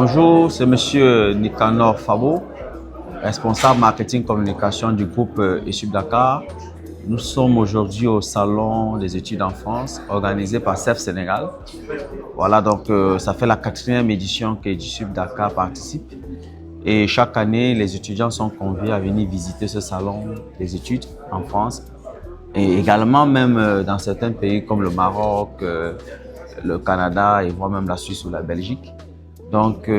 Bonjour, c'est Monsieur Nicanor Fabo, responsable marketing communication du groupe ESUP Dakar. Nous sommes aujourd'hui au Salon des études en France, organisé par CEF Sénégal. Voilà, donc ça fait la 4e édition que ESUP Dakar participe. Et chaque année, les étudiants sont conviés à venir visiter ce salon des études en France. Et également même dans certains pays comme le Maroc, le Canada et voire même la Suisse ou la Belgique. Donc,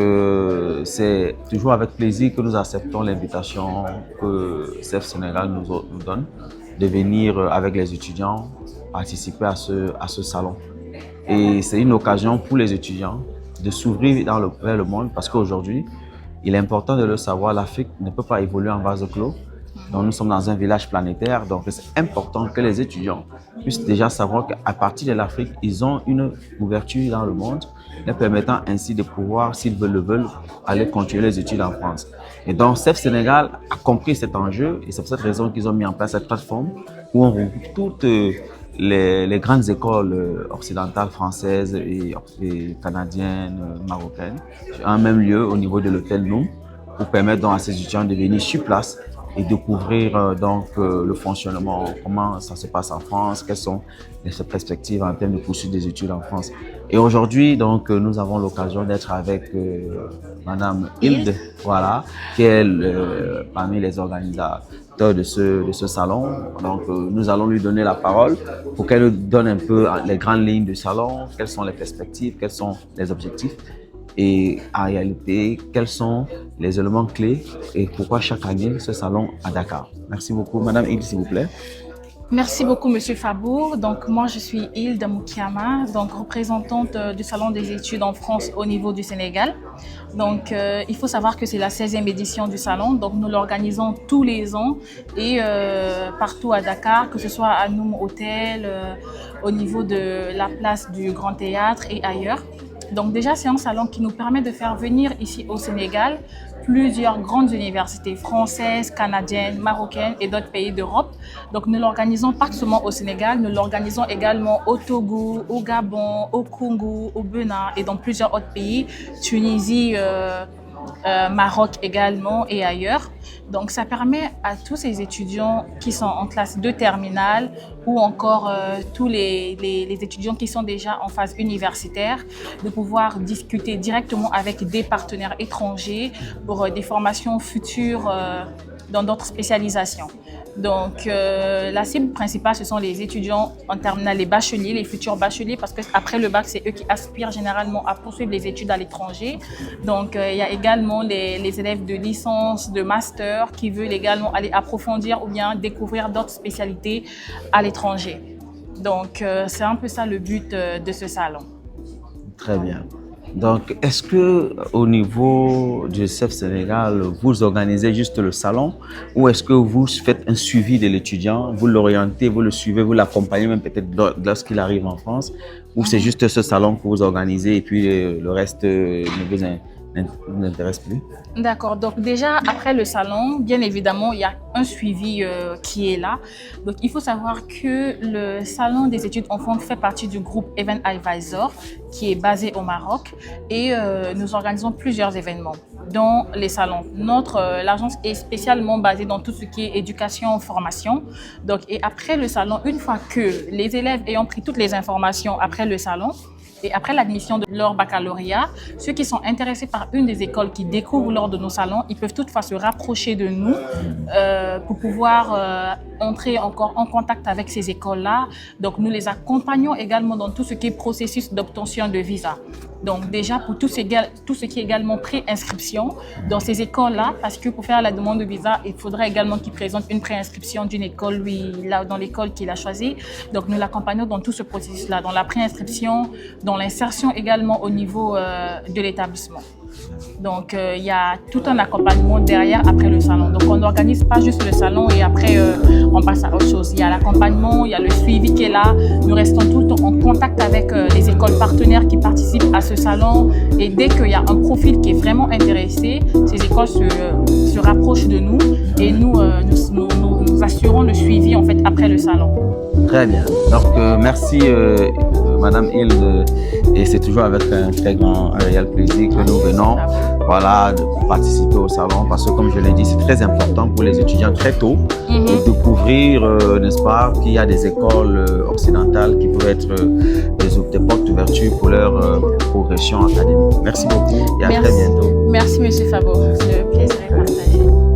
c'est toujours avec plaisir que nous acceptons l'invitation que CEF Sénégal nous donne de venir avec les étudiants participer à ce salon. Et c'est une occasion pour les étudiants de s'ouvrir vers le monde parce qu'aujourd'hui, il est important de le savoir, l'Afrique ne peut pas évoluer en vase clos. Donc, nous sommes dans un village planétaire, donc c'est important que les étudiants puissent déjà savoir qu'à partir de l'Afrique, ils ont une ouverture dans le monde, leur permettant ainsi de pouvoir, s'ils le veulent, aller continuer les études en France. Et donc, CEF Sénégal a compris cet enjeu et c'est pour cette raison qu'ils ont mis en place cette plateforme où on regroupe toutes les grandes écoles occidentales, françaises et canadiennes, marocaines, sur un même lieu au niveau de l'hôtel Noum, pour permettre donc à ces étudiants de venir sur place et découvrir le fonctionnement, comment ça se passe en France, quelles sont les perspectives en termes de poursuite des études en France. Et aujourd'hui, donc, nous avons l'occasion d'être avec Madame Hilde, voilà, qui est parmi les organisateurs de ce salon. Donc, nous allons lui donner la parole pour qu'elle nous donne un peu les grandes lignes du salon, quelles sont les perspectives, quels sont les objectifs. Et en réalité, quels sont les éléments clés et pourquoi chaque année ce salon à Dakar. Merci beaucoup. Madame Hilde, s'il vous plaît. Merci beaucoup, Monsieur Fabour. Donc, moi, je suis Hilde Moukiama, donc représentante du Salon des études en France au niveau du Sénégal. Donc, il faut savoir que c'est la 16e édition du salon. Donc, nous l'organisons tous les ans et partout à Dakar, que ce soit à Noum Hôtel, au niveau de la place du Grand Théâtre et ailleurs. Donc déjà, c'est un salon qui nous permet de faire venir ici au Sénégal plusieurs grandes universités françaises, canadiennes, marocaines et d'autres pays d'Europe. Donc nous l'organisons pas seulement au Sénégal, nous l'organisons également au Togo, au Gabon, au Congo, au Bénin et dans plusieurs autres pays, Tunisie, Maroc également et ailleurs. Donc ça permet à tous ces étudiants qui sont en classe de terminale ou encore tous les étudiants qui sont déjà en phase universitaire de pouvoir discuter directement avec des partenaires étrangers pour des formations futures dans d'autres spécialisations. Donc, la cible principale, ce sont les étudiants en terminale, les bacheliers, les futurs bacheliers, parce qu'après le bac, c'est eux qui aspirent généralement à poursuivre les études à l'étranger. Donc, il y a également les élèves de licence, de master, qui veulent également aller approfondir ou bien découvrir d'autres spécialités à l'étranger. Donc, c'est un peu ça le but de ce salon. Très bien. Donc, est-ce que au niveau du CEF Sénégal, vous organisez juste le salon ou est-ce que vous faites un suivi de l'étudiant, vous l'orientez, vous le suivez, vous l'accompagnez même peut-être lorsqu'il arrive en France ou c'est juste ce salon que vous organisez et puis le reste ne vous intéresse plus? D'accord. Donc déjà, après le salon, bien évidemment, il y a un suivi qui est là. Donc, il faut savoir que le salon des études en France fait partie du groupe Event Advisor qui est basé au Maroc et nous organisons plusieurs événements dans les salons. L'agence est spécialement basée dans tout ce qui est éducation, formation. Donc, et après le salon, une fois que les élèves ayant pris toutes les informations après le salon, et après l'admission de leur baccalauréat, ceux qui sont intéressés par une des écoles qui découvrent lors de nos salons, ils peuvent toutefois se rapprocher de nous pour pouvoir entrer encore en contact avec ces écoles-là. Donc, nous les accompagnons également dans tout ce qui est processus d'obtention de visa. Donc, déjà, pour tout ce qui est également pré-inscription dans ces écoles-là, parce que pour faire la demande de visa, il faudrait également qu'ils présentent une pré-inscription d'une école, dans l'école qu'il a choisie. Donc, nous l'accompagnons dans tout ce processus-là, dans la pré-inscription, dans l'insertion également au niveau de l'établissement. Donc, il y a tout un accompagnement derrière après le salon. Donc, on n'organise pas juste le salon et après, on passe à autre chose. Il y a l'accompagnement, il y a le suivi qui est là. Nous restons tout le temps en contact avec les écoles partenaires qui participent à ce salon. Et dès qu'il y a un profil qui est vraiment intéressé, ces écoles se rapprochent de nous et nous assurons le suivi en fait après le salon. Très bien. Donc, merci, Madame Hilde. Et c'est toujours avec un très grand, un réel plaisir que nous venons voilà, de participer au salon. Parce que, comme je l'ai dit, c'est très important pour les étudiants très tôt de découvrir, n'est-ce pas, qu'il y a des écoles occidentales qui peuvent être des portes d'ouverture pour leur progression académique. Merci beaucoup et à très bientôt. Merci, Monsieur Fabo. Le plaisir est partagé.